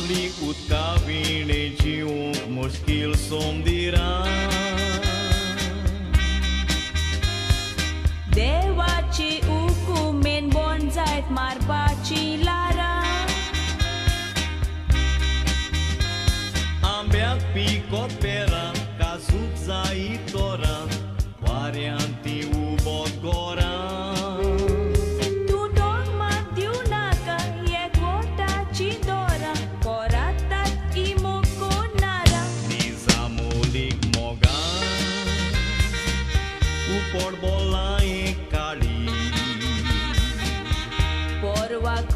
आमली उदका विणेची ऊंक मुश्किल सोमदिरा देवाची उकुमेन बोन जायत मारपाची लारा आंब्याक पिकोत पेरां काजूक जायी तोरां वाऱ्यांती उबोत गोरां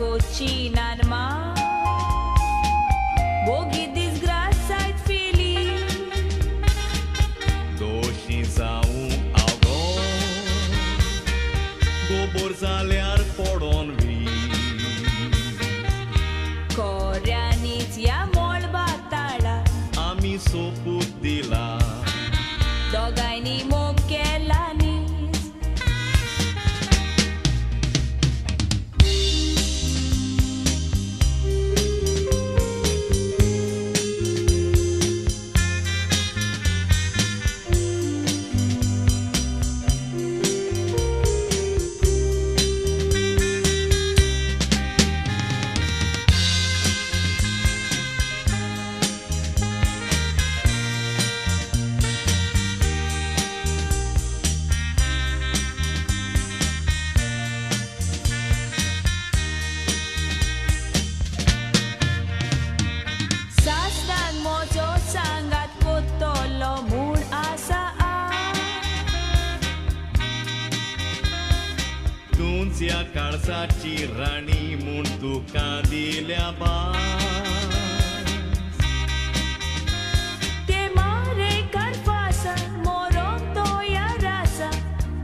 Cocinan ma Bogi disgraçat feliz Doși sau algo Gobor zalear podon vi Koreanic ya mol batala Ami soput dila Dogaini mokelanis Tunția calzaci rani muntu cadilea bas Te mare carfasa moron toia rasa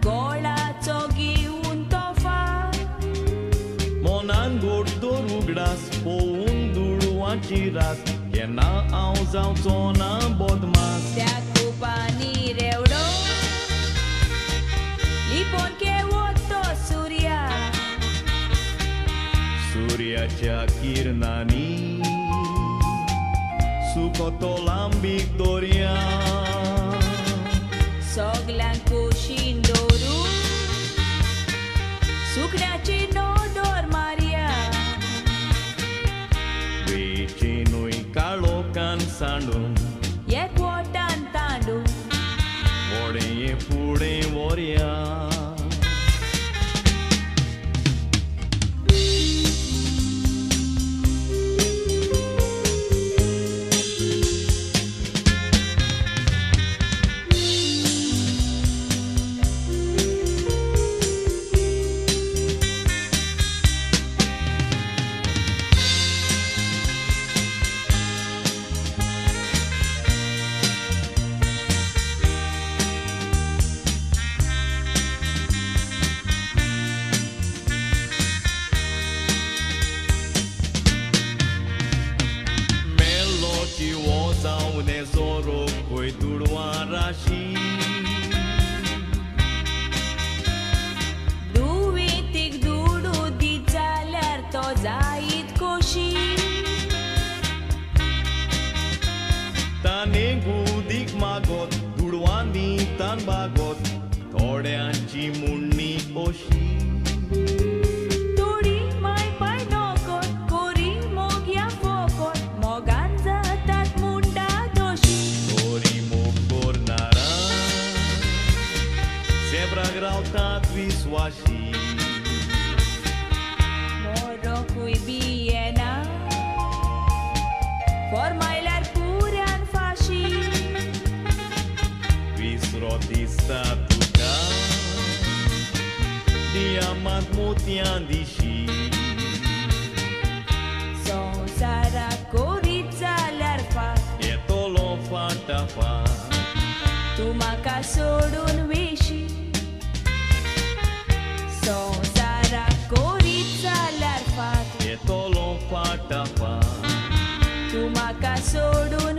Gola tsogi un tofa Monan gordo rugras po unduru aciras Que na auzau zona bodmas Te acupani reuro Lipon que Suryaच्या किरणांनी सुकतो लांबीक दोर्या Soglank कुशीन दोरू सुकण्याची नोदोर मारिया वेचेनूय काळोखान सांडून एकवटान तांडून वोडें फुडें व्हरया Nezoro coi duroarashi Duvitic dudu di zaler to zait koshi Tane gudik magot durwani tan bagot Thoड्यांची मुन्नी ओशी Wiswashi Moro cui biena Formailar purean fashi Visrodista tuca Diamant mutian dishi Sonsara corița larfa Etolo fatafa Tu maca sodun vishi Sonsara corița larfa Etolo fatafa Tu maca sodun